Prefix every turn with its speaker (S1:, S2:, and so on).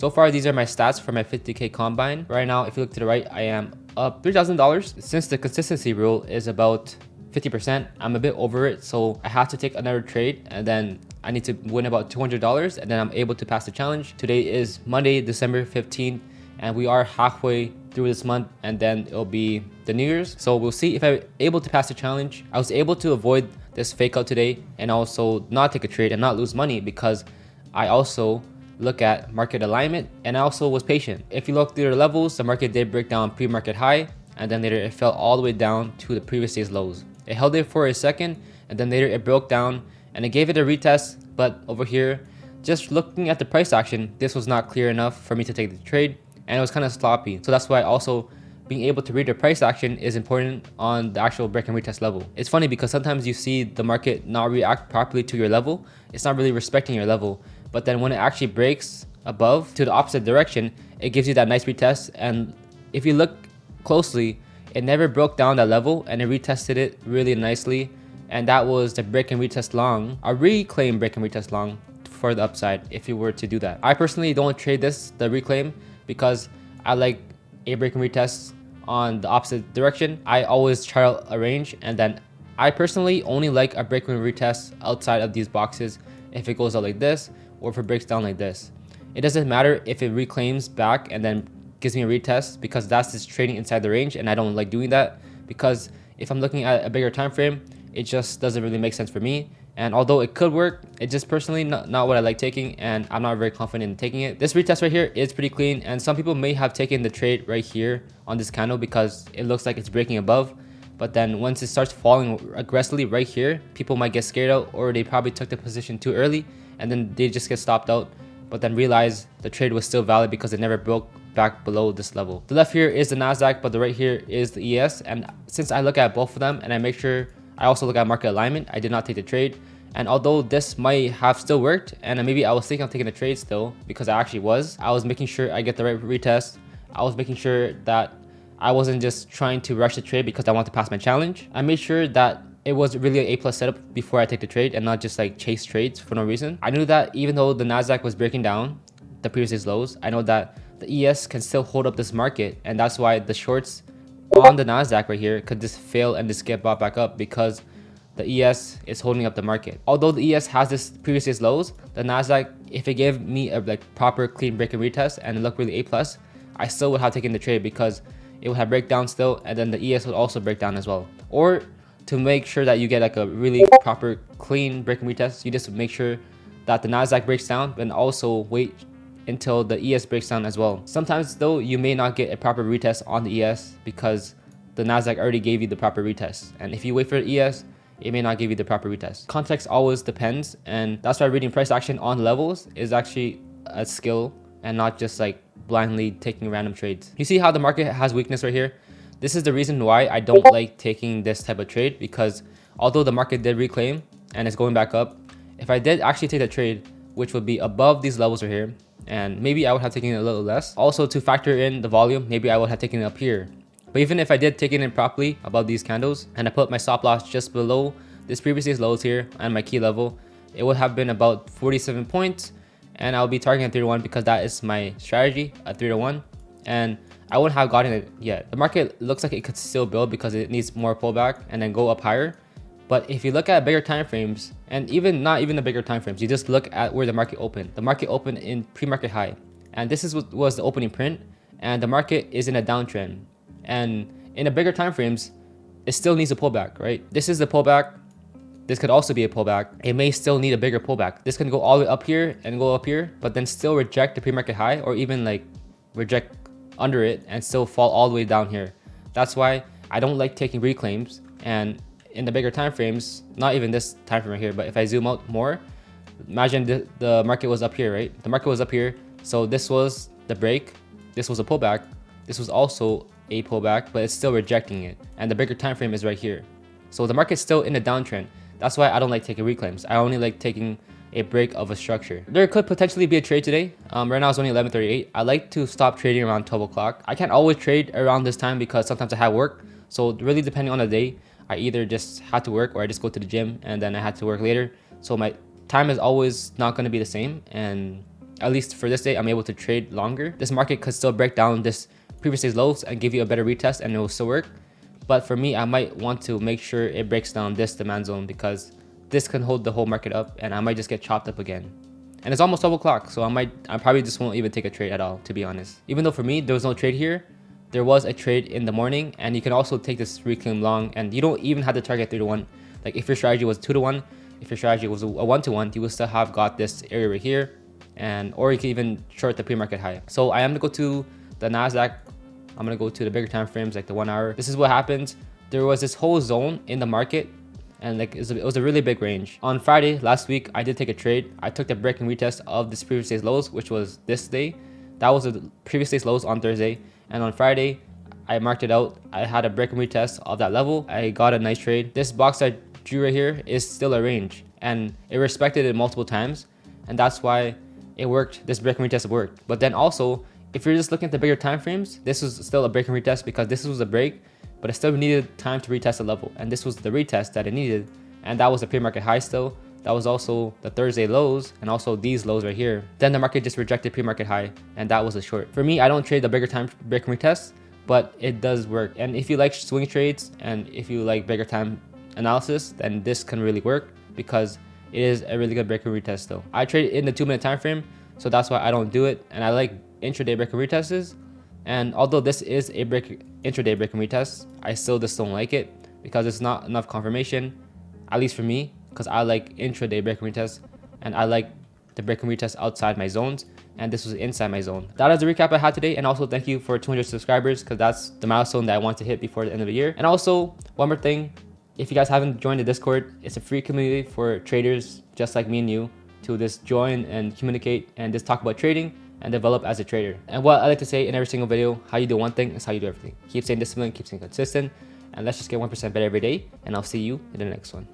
S1: So far, these are my stats for my 50K combine. Right now, if you look to the right, I am up $3,000. Since the consistency rule is about 50%, I'm a bit over it. So I have to take another trade and then I need to win about $200 and then I'm able to pass the challenge. Today is Monday, December 15th, and we are halfway through this month and then it'll be the New Year's. So we'll see if I'm able to pass the challenge. I was able to avoid this fake out today and also not take a trade and not lose money because I also look at market alignment and I also was patient. If you look through the levels, the market did break down pre-market high and then later it fell all the way down to the previous day's lows. It held it for a second and then later it broke down and it gave it a retest, but over here, just looking at the price action, this was not clear enough for me to take the trade and it was kind of sloppy. So that's why also being able to read the price action is important on the actual break and retest level. It's funny because sometimes you see the market not react properly to your level. It's not really respecting your level. But then when it actually breaks above to the opposite direction, it gives you that nice retest. And if you look closely, it never broke down that level and it retested it really nicely. And that was the break and retest long, a reclaim break and retest long for the upside if you were to do that. I personally don't trade this, the reclaim, because I like a break and retest on the opposite direction. I always try out a range and then I personally only like a break and retest outside of these boxes if it goes out like this or if it breaks down like this. It doesn't matter if it reclaims back and then gives me a retest because that's just trading inside the range and I don't like doing that because if I'm looking at a bigger time frame, it just doesn't really make sense for me. And although it could work, it's just personally not what I like taking and I'm not very confident in taking it. This retest right here is pretty clean and some people may have taken the trade right here on this candle because it looks like it's breaking above. But then once it starts falling aggressively right here, people might get scared out or they probably took the position too early and then they just get stopped out, but then realize the trade was still valid because it never broke back below this level. The left here is the Nasdaq, but the right here is the ES. And since I look at both of them and I make sure I also look at market alignment, I did not take the trade. And although this might have still worked, and maybe I was thinking of taking the trade still because I actually was making sure I get the right retest. I was making sure that I wasn't just trying to rush the trade because I want to pass my challenge. I made sure that it was really an A+ setup before I take the trade and not just like chase trades for no reason. I knew that even though the Nasdaq was breaking down the previous day's lows, I know that the ES can still hold up this market, and that's why the shorts on the Nasdaq right here could just fail and just get bought back up because the ES is holding up the market. Although the ES has this previous day's lows, the Nasdaq, if it gave me a proper clean break and retest and it looked really A+, I still would have taken the trade because it would have breakdown still and then the ES would also break down as well. Or to make sure that you get like a really proper clean break and retest, you just make sure that the Nasdaq breaks down and also wait until the ES breaks down as well. Sometimes though, you may not get a proper retest on the ES because the Nasdaq already gave you the proper retest. And if you wait for the ES, it may not give you the proper retest. Context always depends, and that's why reading price action on levels is actually a skill and not just like blindly taking random trades. You see how the market has weakness right here? This is the reason why I don't like taking this type of trade, because although the market did reclaim and it's going back up, if I did actually take the trade, which would be above these levels right here, and maybe I would have taken it a little less. Also to factor in the volume, maybe I would have taken it up here. But even if I did take it in properly above these candles and I put my stop loss just below this previous day's lows here and my key level, it would have been about 47 points and I'll be targeting 3 to 1 because that is my strategy, a 3 to 1, and I wouldn't have gotten it yet. The market looks like it could still build because it needs more pullback and then go up higher. But if you look at bigger time frames, and even not even the bigger time frames, you just look at where the market opened. The market opened in pre-market high, and this is what was the opening print, and the market is in a downtrend. And in the bigger time frames, it still needs a pullback, right? This is the pullback. This could also be a pullback. It may still need a bigger pullback. This can go all the way up here and go up here, but then still reject the pre-market high, or even like reject under it and still fall all the way down here. That's why I don't like taking reclaims. And in the bigger time frames, not even this time frame right here, but if I zoom out more, imagine the market was up here, right? The market was up here, so this was the break, this was a pullback, this was also a pullback, but it's still rejecting it, and the bigger time frame is right here. So the market's still in a downtrend. That's why I don't like taking reclaims. I only like taking a break of a structure. There could potentially be a trade today. Right now it's only 11:38. I like to stop trading around 12 o'clock. I can't always trade around this time because sometimes I have work. So really depending on the day, I either just had to work or I just go to the gym and then I had to work later. So my time is always not going to be the same. And at least for this day, I'm able to trade longer. This market could still break down this previous day's lows and give you a better retest and it will still work. But for me, I might want to make sure it breaks down this demand zone because this can hold the whole market up and I might just get chopped up again. And it's almost 12 o'clock, so I probably just won't even take a trade at all, to be honest. Even though for me, there was no trade here, there was a trade in the morning, and you can also take this reclaim long, and you don't even have to target 3 to 1. Like if your strategy was 2 to 1, if your strategy was a 1 to 1, you will still have got this area right here, or you can even short the pre-market high. So I am gonna go to the Nasdaq. I'm gonna go to the bigger time frames, like the 1 hour. This is what happened. There was this whole zone in the market, and like it was a really big range. On Friday last week, I did take a trade. I took the break and retest of this previous day's lows, which was this day. That was the previous day's lows on Thursday, and on Friday I marked it out. I had a break and retest of that level. I got a nice trade. This box I drew right here is still a range, and it respected it multiple times, and that's why it worked. This break and retest worked. But then also, if you're just looking at the bigger time frames, this was still a break and retest because this was a break, but it still needed time to retest the level, and this was the retest that it needed, and that was the pre-market high still. That was also the Thursday lows and also these lows right here. Then the market just rejected pre-market high, and that was a short. For me, I don't trade the bigger time break and retest, but it does work. And if you like swing trades and if you like bigger time analysis, then this can really work because it is a really good break and retest though. I trade in the 2-minute time frame, so that's why I don't do it, and I like intraday break and retests. And although this is a intraday break and retest, I still just don't like it because it's not enough confirmation, at least for me, because I like intraday break and retest, and I like the break and retest outside my zones, and this was inside my zone. That is the recap I had today, and also thank you for 200 subscribers because that's the milestone that I want to hit before the end of the year. And also, one more thing, if you guys haven't joined the Discord, it's a free community for traders just like me and you to just join and communicate and just talk about trading and develop as a trader. And what I like to say in every single video, how you do one thing is how you do everything. Keep staying disciplined, keep staying consistent, and let's just get 1% better every day, and I'll see you in the next one.